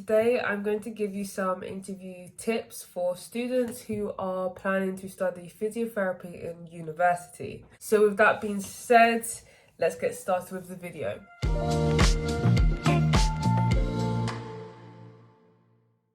Today I'm going to give you some interview tips for students who are planning to study physiotherapy in university. So with that being said, let's get started with the video.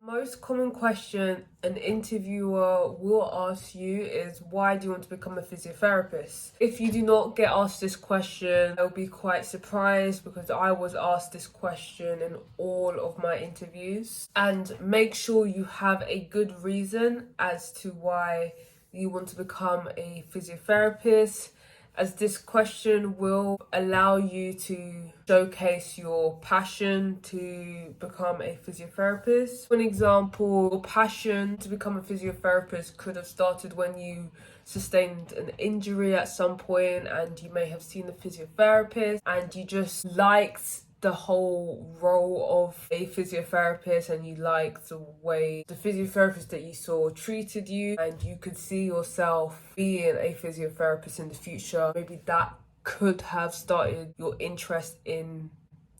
Most common question an interviewer will ask you is, why do you want to become a physiotherapist? If you do not get asked this question, I'll be quite surprised, because I was asked this question in all of my interviews. And make sure you have a good reason as to why you want to become a physiotherapist, as this question will allow you to showcase your passion to become a physiotherapist. For an example, your passion to become a physiotherapist could have started when you sustained an injury at some point and you may have seen a physiotherapist and you just liked the whole role of a physiotherapist and you liked the way the physiotherapist that you saw treated you, and you could see yourself being a physiotherapist in the future. Maybe that could have started your interest in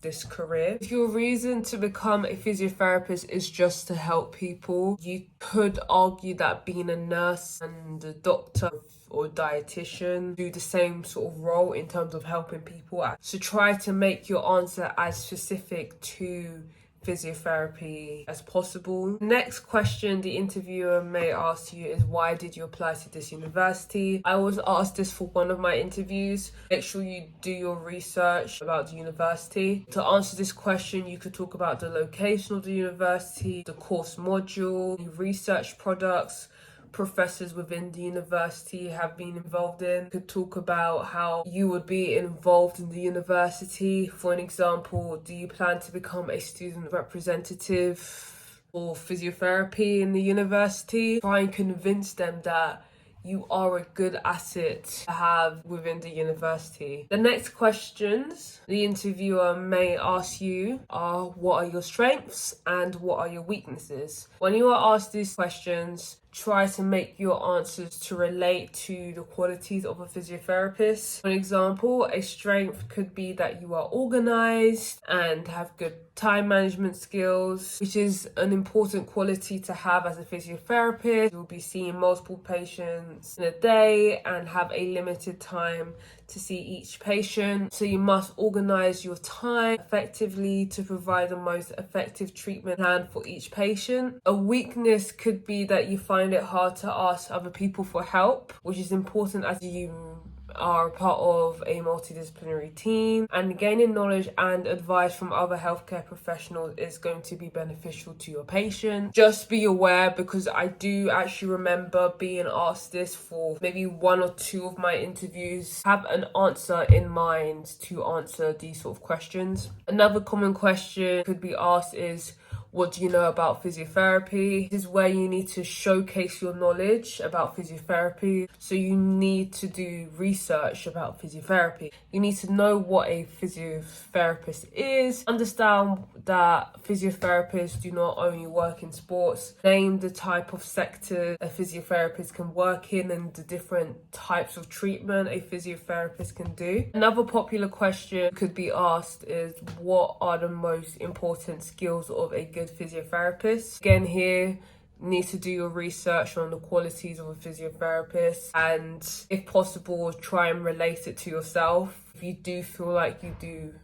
this career. If your reason to become a physiotherapist is just to help people, you could argue that being a nurse and a doctor or dietitian do the same sort of role in terms of helping people. So try to make your answer as specific to physiotherapy as possible. Next question the interviewer may ask you is, why did you apply to this university? I was asked this for one of my interviews. Make sure you do your research about the university. To answer this question, you could talk about the location of the university, the course module, the research products professors within the university have been involved in. You could talk about how you would be involved in the university. For an example, do you plan to become a student representative for physiotherapy in the university? Try and convince them that you are a good asset to have within the university. The next questions the interviewer may ask you are, what are your strengths and what are your weaknesses? When you are asked these questions, try to make your answers to relate to the qualities of a physiotherapist. For example, a strength could be that you are organized and have good time management skills, which is an important quality to have as a physiotherapist. You'll be seeing multiple patients in a day and have a limited time to see each patient. So you must organize your time effectively to provide the most effective treatment plan for each patient. A weakness could be that you find it hard to ask other people for help, which is important as you are part of a multidisciplinary team, and gaining knowledge and advice from other healthcare professionals is going to be beneficial to your patient. Just be aware, because I do actually remember being asked this for maybe one or two of my interviews. Have an answer in mind to answer these sort of questions. Another common question could be asked is, what do you know about physiotherapy? This is where you need to showcase your knowledge about physiotherapy. So you need to do research about physiotherapy. You need to know what a physiotherapist is, understand that physiotherapists do not only work in sports, name the type of sector a physiotherapist can work in and the different types of treatment a physiotherapist can do. Another popular question could be asked is, what are the most important skills of a good physiotherapist? Again, here need to do your research on the qualities of a physiotherapist, and if possible, try and relate it to yourself. If you do feel like you do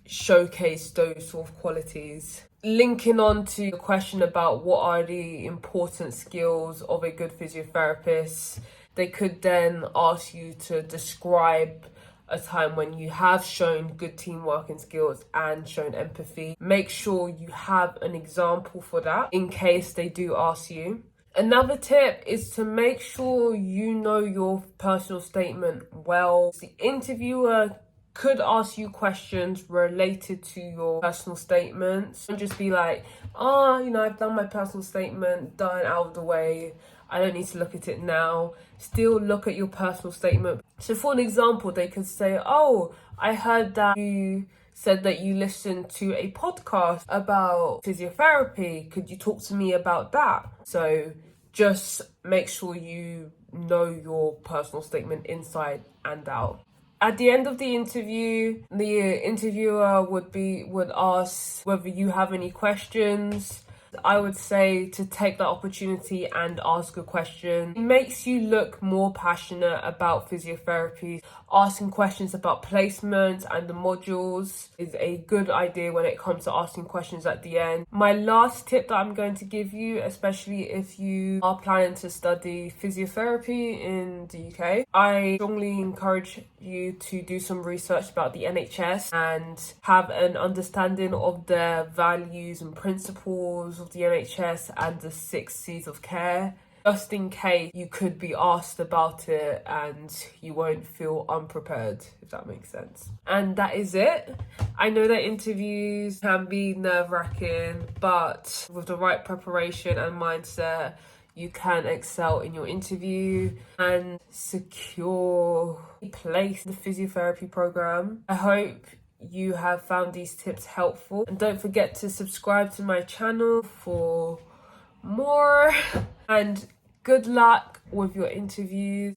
showcase those sort of qualities. Linking on to the question about what are the important skills of a good physiotherapist, they could then ask you to describe a time when you have shown good teamwork and skills and shown empathy. Make sure you have an example for that in case they do ask you. Another tip is to make sure you know your personal statement well. The interviewer could ask you questions related to your personal statements. Don't just be like, I've done my personal statement, done it out of the way, I don't need to look at it now. Still look at your personal statement. So for an example, they could say, I heard that you said that you listened to a podcast about physiotherapy. Could you talk to me about that? So just make sure you know your personal statement inside and out. At the end of the interview, the interviewer would ask whether you have any questions. I would say to take that opportunity and ask a question. It makes you look more passionate about physiotherapy. Asking questions about placements and the modules is a good idea when it comes to asking questions at the end. My last tip that I'm going to give you, especially if you are planning to study physiotherapy in the UK, I strongly encourage you to do some research about the NHS and have an understanding of the values and principles of the NHS and the 6 C's of care, just in case you could be asked about it and you won't feel unprepared, if that makes sense. And that is it. I know that interviews can be nerve-wracking, but with the right preparation and mindset, you can excel in your interview and secure a place in the physiotherapy program. I hope you have found these tips helpful, and don't forget to subscribe to my channel for more, and good luck with your interviews.